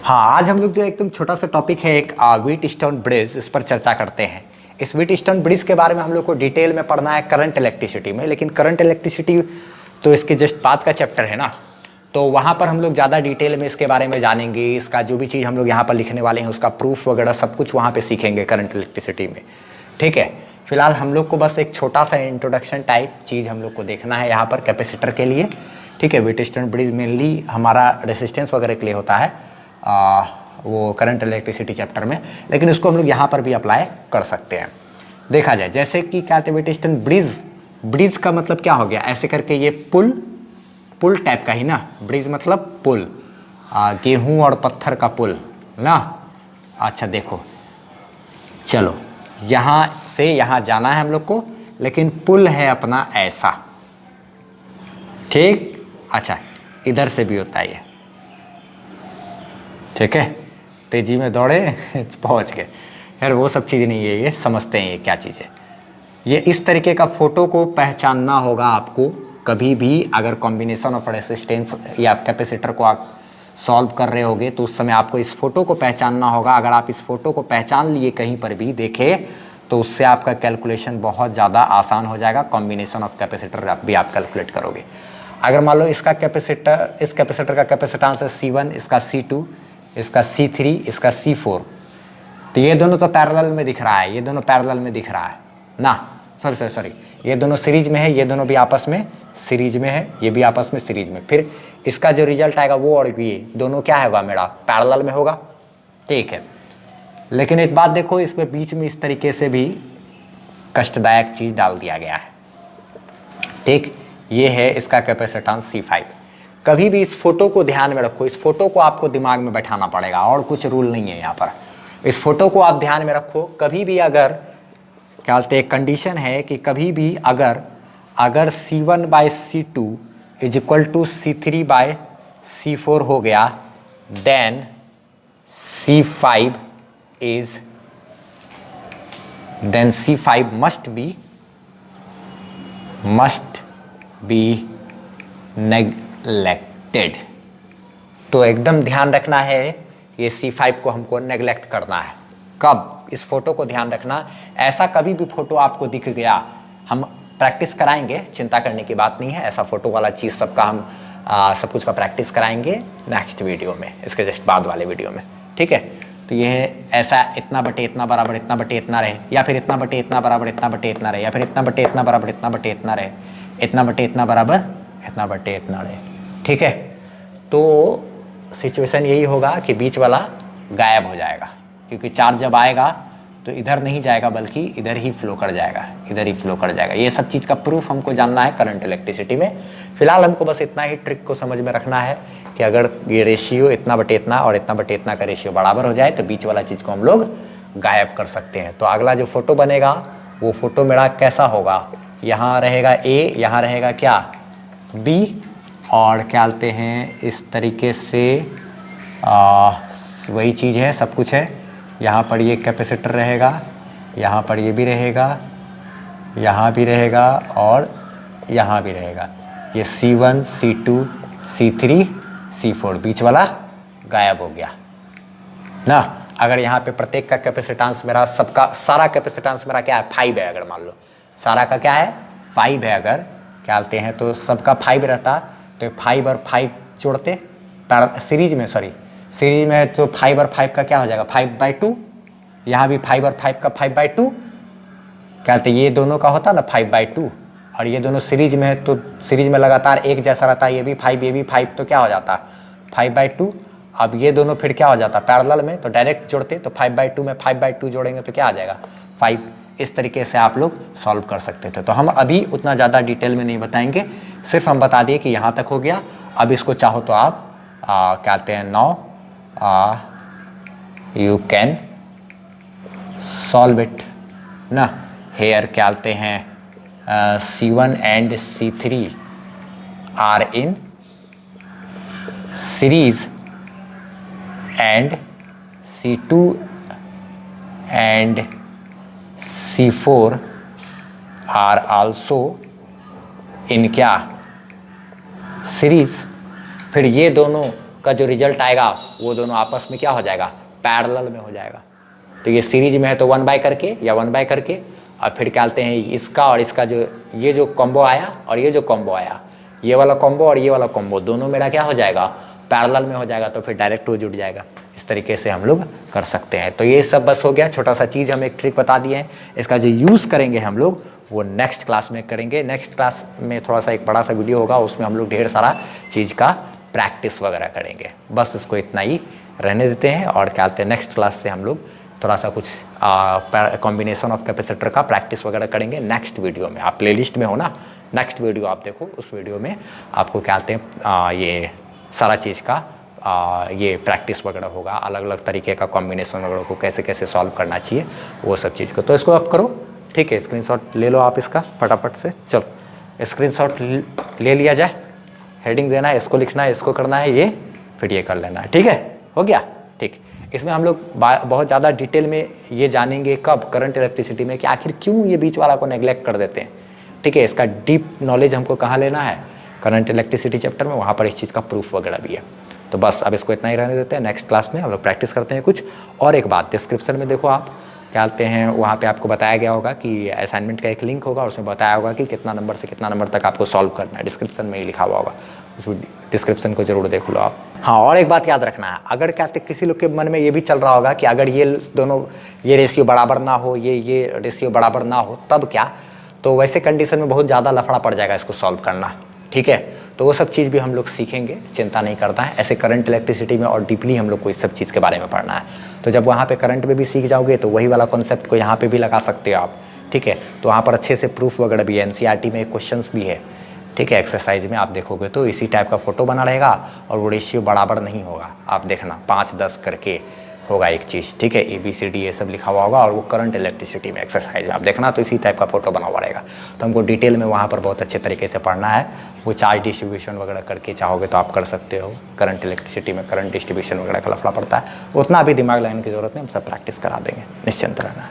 हाँ, आज हम लोग जो एकदम छोटा सा टॉपिक है एक व्हीटस्टोन ब्रिज, इस पर चर्चा करते हैं। इस व्हीटस्टोन ब्रिज के बारे में हम लोग को डिटेल में पढ़ना है करंट इलेक्ट्रिसिटी में, लेकिन करंट इलेक्ट्रिसिटी तो इसके जस्ट बाद का चैप्टर है ना, तो वहाँ पर हम लोग ज़्यादा डिटेल में इसके बारे में जानेंगे। इसका जो भी चीज़ हम लोग यहाँ पर लिखने वाले हैं उसका प्रूफ वगैरह सब कुछ वहाँ पर सीखेंगे करंट इलेक्ट्रिसिटी में। ठीक है, फिलहाल हम लोग को बस एक छोटा सा इंट्रोडक्शन टाइप चीज़ हम लोग को देखना है यहाँ पर कैपेसिटर के लिए। ठीक है, व्हीटस्टोन ब्रिज मेनली हमारा रेसिस्टेंस वगैरह के लिए होता है वो करंट इलेक्ट्रिसिटी चैप्टर में, लेकिन उसको हम लोग यहाँ पर भी अप्लाई कर सकते हैं। देखा जाए जैसे कि क्या कहते हैं व्हीटस्टोन ब्रिज, ब्रिज का मतलब क्या हो गया, ऐसे करके ये पुल टाइप का ही ना, ब्रिज मतलब पुल, गेहूं और पत्थर का पुल ना। अच्छा देखो, चलो यहाँ से यहाँ जाना है हम लोग को, लेकिन पुल है अपना ऐसा। ठीक, अच्छा इधर से भी होता है ये। ठीक है, तेजी में दौड़े पहुंच गए। यार वो सब चीज़ नहीं है, ये समझते हैं ये क्या चीज़ है। ये इस तरीके का फोटो को पहचानना होगा आपको कभी भी, अगर कॉम्बिनेशन ऑफ रेसिस्टेंस या कैपेसिटर को आप सॉल्व कर रहे होगे तो उस समय आपको इस फोटो को पहचानना होगा। अगर आप इस फोटो को पहचान लिए कहीं पर भी देखे तो उससे आपका कैलकुलेशन बहुत ज़्यादा आसान हो जाएगा। कॉम्बिनेशन ऑफ कैपेसिटर भी आप कैलकुलेट करोगे। अगर मान लो इसका कैपेसिटर, इस कैपेसिटर का कैपेसिटेंस है C1, इसका C2, इसका C3, इसका C4, तो ये दोनों तो पैरेलल में दिख रहा है, ये दोनों पैरेलल में दिख रहा है ना, सॉरी ये दोनों सीरीज में है, ये दोनों भी आपस में सीरीज में है, ये भी आपस में सीरीज में। फिर इसका जो रिजल्ट आएगा वो और ये दोनों क्या होगा, मेरा पैरेलल में होगा। ठीक है, लेकिन एक बात देखो, इसमें बीच में इस तरीके से भी कष्टदायक चीज़ डाल दिया गया है। ठीक, ये है इसका कैपेसिटेंस C5। कभी भी इस फोटो को ध्यान में रखो, इस फोटो को आपको दिमाग में बैठाना पड़ेगा, और कुछ रूल नहीं है यहाँ पर। इस फोटो को आप ध्यान में रखो। कभी भी अगर क्या बोलते हैं, कंडीशन है कि कभी भी अगर C1/C2 is equal to C3/C4 हो गया, then C5 must be neglected. तो एकदम ध्यान रखना है, ये C5 को हमको नेग्लेक्ट करना है। कब? इस फोटो को ध्यान रखना। ऐसा कभी भी फोटो आपको दिख गया, हम प्रैक्टिस कराएंगे, चिंता करने की बात नहीं है। ऐसा फोटो वाला चीज़ सबका हम सब कुछ का प्रैक्टिस कराएंगे नेक्स्ट वीडियो में, इसके जस्ट बाद वाले वीडियो में। ठीक है, तो ये है ऐसा, इतना बटे इतना बराबर इतना बटे इतना रहे, या फिर इतना बटे इतना बराबर इतना बटे इतना रहे, या फिर इतना बटे इतना बराबर इतना बटे इतना रहे, इतना बटे इतना बराबर इतना बटे इतना रहे। ठीक है, तो सिचुएशन यही होगा कि बीच वाला गायब हो जाएगा, क्योंकि चार्ज जब आएगा तो इधर नहीं जाएगा बल्कि इधर ही फ्लो कर जाएगा, इधर ही फ्लो कर जाएगा। ये सब चीज़ का प्रूफ हमको जानना है करंट इलेक्ट्रिसिटी में। फिलहाल हमको बस इतना ही ट्रिक को समझ में रखना है कि अगर ये रेशियो इतना बटे इतना और इतना बटे इतना का रेशियो बराबर हो जाए तो बीच वाला चीज़ को हम लोग गायब कर सकते हैं। तो अगला जो फोटो बनेगा वो फोटो मेरा कैसा होगा, यहाँ रहेगा A, यहाँ रहेगा क्या B, और क्या बोलते हैं इस तरीके से वही चीज़ है, सब कुछ है। यहाँ पर ये कैपेसिटर रहेगा, यहाँ पर ये भी रहेगा, यहाँ भी रहेगा और यहाँ भी रहेगा। ये C1, C2, C3, C4, बीच वाला गायब हो गया ना। अगर यहाँ पे प्रत्येक का कैपेसिटेंस मेरा, सबका सारा कैपेसिटेंस मेरा क्या है 5 है, अगर मान लो सारा का क्या है 5 है, अगर क्या बोलते हैं तो सबका 5 रहता तो 5 और 5 जोड़ते सीरीज में, सीरीज में तो 5 और 5 का क्या हो जाएगा 5/2, यहाँ भी 5 और 5 का 5/2, क्या कहते हैं ये दोनों का होता ना 5/2, और ये दोनों सीरीज में है तो सीरीज में लगातार एक जैसा रहता है, ये भी 5 ये भी 5, तो क्या हो जाता 5/2। अब ये दोनों फिर क्या हो जाता पैरेलल में, तो डायरेक्ट जोड़ते तो 5/2 में 5/2 जोड़ेंगे तो क्या आ जाएगा 5। इस तरीके से आप लोग सॉल्व कर सकते थे। तो हम अभी उतना ज़्यादा डिटेल में नहीं बताएंगे, सिर्फ हम बता दिए कि यहाँ तक हो गया। अब इसको चाहो तो आप क्या कहते हैं now you can solve it ना। हेयर क्या बोलते हैं C1 and C3 are in series and C2 and C4 are also in क्या सीरीज। फिर ये दोनों का जो रिजल्ट आएगा वो दोनों आपस में क्या हो जाएगा, पैरेलल में हो जाएगा। तो ये सीरीज में है तो 1 बाय करके या 1 बाय करके, और फिर क्या कहते हैं इसका और इसका जो ये जो कॉम्बो आया और ये जो कॉम्बो आया, ये वाला कॉम्बो और ये वाला कॉम्बो दोनों मेरा क्या हो जाएगा, पैरेलल में हो जाएगा, तो फिर डायरेक्ट वो जुड़ जाएगा। इस तरीके से हम लोग कर सकते हैं। तो ये सब बस हो गया, छोटा सा चीज़ हम एक ट्रिक बता दिए हैं। इसका जो यूज़ करेंगे हम लोग वो नेक्स्ट क्लास में करेंगे। नेक्स्ट क्लास में थोड़ा सा एक बड़ा सा वीडियो होगा, उसमें हम लोग ढेर सारा चीज़ का प्रैक्टिस वगैरह करेंगे। बस इसको इतना ही रहने देते हैं, और क्या कहते हैं नेक्स्ट क्लास से हम लोग थोड़ा सा कुछ कॉम्बिनेशन ऑफ कैपेसिटर का प्रैक्टिस वगैरह करेंगे नेक्स्ट वीडियो में। आप प्लेलिस्ट में हो ना, नेक्स्ट वीडियो आप देखो, उस वीडियो में आपको क्या कहते हैं ये सारा चीज़ का ये प्रैक्टिस वगैरह होगा, अलग अलग तरीके का कॉम्बिनेशन वगैरह को कैसे कैसे सॉल्व करना चाहिए वो सब चीज़ को। तो इसको आप करो, ठीक है। स्क्रीनशॉट ले लो आप इसका फटाफट से, चलो स्क्रीनशॉट ले लिया जाए। हेडिंग देना है, इसको लिखना है, इसको करना है, ये फिर ये कर लेना है, ठीक है, हो गया, ठीक। इसमें हम लोग बहुत ज़्यादा डिटेल में ये जानेंगे कब, करंट इलेक्ट्रिसिटी में, कि आखिर क्यों ये बीच वाला को नेग्लेक्ट कर देते हैं, ठीक है। इसका डीप नॉलेज हमको कहाँ लेना है, करंट इलेक्ट्रिसिटी चैप्टर में, वहाँ पर इस चीज़ का प्रूफ वगैरह भी है। तो बस अब इसको इतना ही रहने देते हैं। नेक्स्ट क्लास में हम लोग प्रैक्टिस करते हैं कुछ। और एक बात, डिस्क्रिप्शन में देखो आप क्या कहते हैं, वहाँ पे आपको बताया गया होगा कि असाइनमेंट का एक लिंक होगा, उसमें बताया होगा कि कितना नंबर से कितना नंबर तक आपको सॉल्व करना है। डिस्क्रिप्शन में ही लिखा हुआ होगा, उस डिस्क्रिप्शन को जरूर देख लो आप। हाँ, और एक बात याद रखना है, अगर क्या कहते किसी लोग के मन में ये भी चल रहा होगा कि अगर ये दोनों ये रेशियो बराबर ना हो, ये रेशियो बराबर ना हो, तब क्या, तो वैसे कंडीशन में बहुत ज़्यादा लफड़ा पड़ जाएगा इसको सॉल्व करना, ठीक है। तो वो सब चीज़ भी हम लोग सीखेंगे, चिंता नहीं करता है। ऐसे करंट इलेक्ट्रिसिटी में और डीपली हम लोग को इस सब चीज़ के बारे में पढ़ना है। तो जब वहाँ पे करंट में भी सीख जाओगे तो वही वाला कॉन्सेप्ट को यहाँ पे भी लगा सकते हो आप, ठीक है। तो वहाँ पर अच्छे से प्रूफ वगैरह भी है, NCERT में क्वेश्चंस भी है, ठीक है। एक्सरसाइज में आप देखोगे तो इसी टाइप का फोटो बना रहेगा और वो रेशियो बराबर नहीं होगा, आप देखना 5-10 करके होगा एक चीज़, ठीक है। ABCD ये सब लिखा हुआ होगा, और वो करंट इलेक्ट्रिसिटी में एक्सरसाइज में आप देखना तो इसी टाइप का फोटो बना हुआ रहेगा। तो हमको डिटेल में वहाँ पर बहुत अच्छे तरीके से पढ़ना है। वो चार्ज डिस्ट्रीब्यूशन वगैरह करके चाहोगे तो आप कर सकते हो। करंट इलेक्ट्रिसिटी में करंट डिस्ट्रीब्यूशन वगैरह का लफड़ा पड़ता है, उतना भी दिमाग लगाने की जरूरत नहीं, हम सब प्रैक्टिस करा देंगे, निश्चिंत रहना।